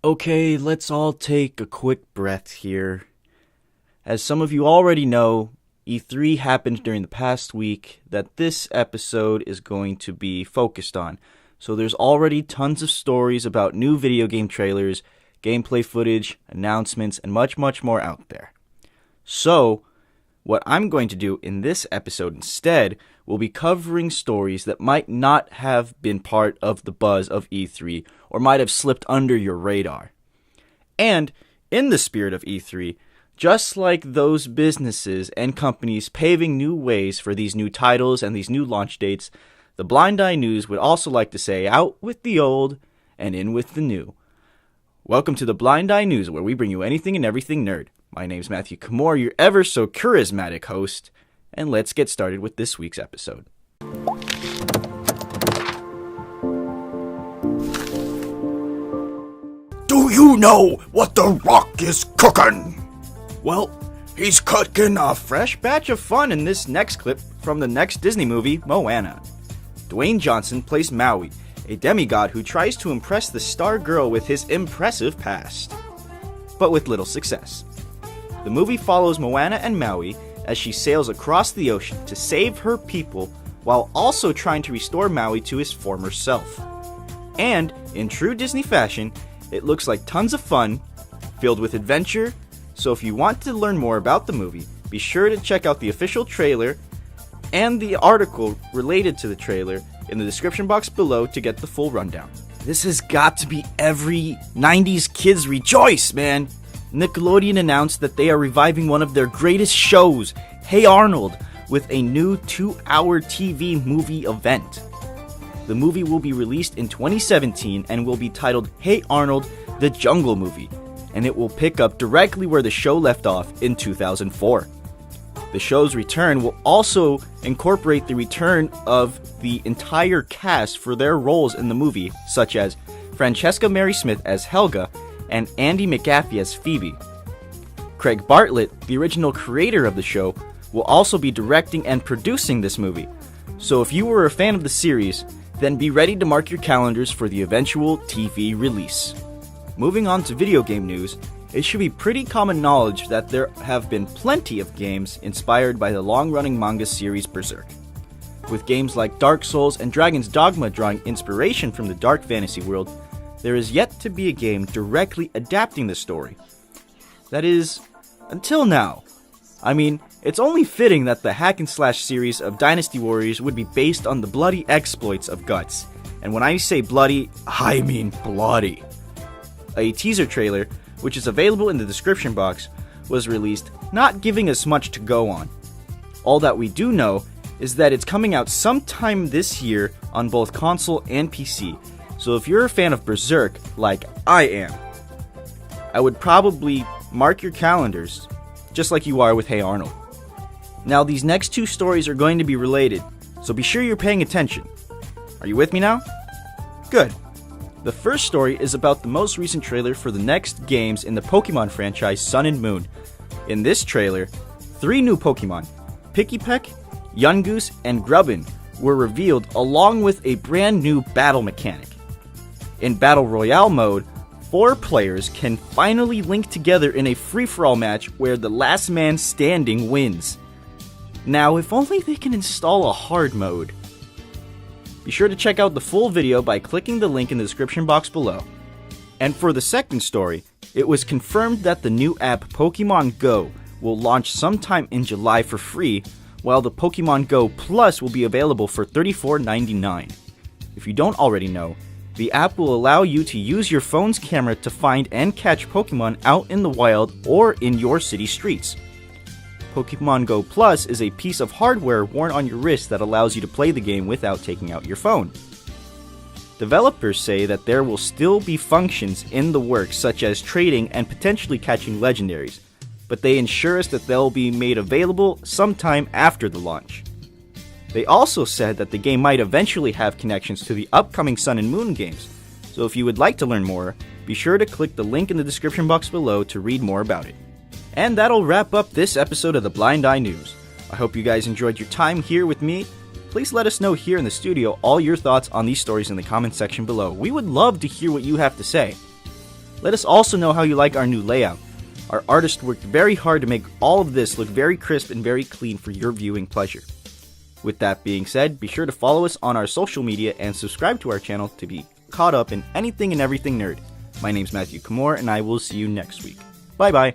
Okay, let's all take a quick breath here. As some of you already know, E3 happened during the past week that this episode is going to be focused on. So there's already tons of stories about new video game trailers, gameplay footage, announcements, and much more out there. So, what I'm going to do in this episode instead will be covering stories that might not have been part of the buzz of E3 or might have slipped under your radar. And, in the spirit of E3, just like those businesses and companies paving new ways for these new titles and these new launch dates, the Blind Eye News would also like to say out with the old and in with the new. Welcome to the Blind Eye News, where we bring you anything and everything nerd. My name's Matthew Kamor, your ever so charismatic host, and let's get started with this week's episode. Do you know what The Rock is cooking? Well, he's cooking a fresh batch of fun in this next clip from the next Disney movie, Moana. Dwayne Johnson plays Maui, a demigod who tries to impress the star girl with his impressive past, but with little success. The movie follows Moana and Maui as she sails across the ocean to save her people while also trying to restore Maui to his former self. And, in true Disney fashion, it looks like tons of fun, filled with adventure, so if you want to learn more about the movie, be sure to check out the official trailer and the article related to the trailer in the description box below to get the full rundown. This has got to be every 90s kid's rejoice, man! Nickelodeon announced that they are reviving one of their greatest shows, Hey Arnold, with a new 2-hour TV movie event. The movie will be released in 2017 and will be titled Hey Arnold, The Jungle Movie, and it will pick up directly where the show left off in 2004. The show's return will also incorporate the return of the entire cast for their roles in the movie, such as Francesca Mary Smith as Helga, and Andy McAfee as Phoebe. Craig Bartlett, the original creator of the show, will also be directing and producing this movie. So if you were a fan of the series, then be ready to mark your calendars for the eventual TV release. Moving on to video game news, it should be pretty common knowledge that there have been plenty of games inspired by the long-running manga series Berserk. With games like Dark Souls and Dragon's Dogma drawing inspiration from the dark fantasy world, there is yet to be a game directly adapting the story. That is, until now. I mean, it's only fitting that the hack-and-slash series of Dynasty Warriors would be based on the bloody exploits of Guts. And when I say bloody, I mean bloody. A teaser trailer, which is available in the description box, was released, not giving us much to go on. All that we do know is that it's coming out sometime this year on both console and PC. So if you're a fan of Berserk, like I am, I would probably mark your calendars, just like you are with Hey Arnold. Now these next two stories are going to be related, so be sure you're paying attention. Are you with me now? Good. The first story is about the most recent trailer for the next games in the Pokemon franchise Sun and Moon. In this trailer, 3 new Pokemon, Pikipek, Yungoos, and Grubbin, were revealed along with a brand new battle mechanic. In Battle Royale mode, 4 players can finally link together in a free-for-all match where the last man standing wins. Now, if only they can install a hard mode. Be sure to check out the full video by clicking the link in the description box below. And for the second story, it was confirmed that the new app Pokemon Go will launch sometime in July for free, while the Pokemon Go Plus will be available for $34.99. If you don't already know, the app will allow you to use your phone's camera to find and catch Pokemon out in the wild or in your city streets. Pokemon Go Plus is a piece of hardware worn on your wrist that allows you to play the game without taking out your phone. Developers say that there will still be functions in the works such as trading and potentially catching legendaries, but they ensure us that they'll be made available sometime after the launch. They also said that the game might eventually have connections to the upcoming Sun and Moon games, so if you would like to learn more, be sure to click the link in the description box below to read more about it. And that'll wrap up this episode of the Blind Eye News. I hope you guys enjoyed your time here with me. Please let us know here in the studio all your thoughts on these stories in the comments section below. We would love to hear what you have to say. Let us also know how you like our new layout. Our artist worked very hard to make all of this look very crisp and very clean for your viewing pleasure. With that being said, be sure to follow us on our social media and subscribe to our channel to be caught up in anything and everything nerd. My name's Matthew Kamor, and I will see you next week. Bye bye!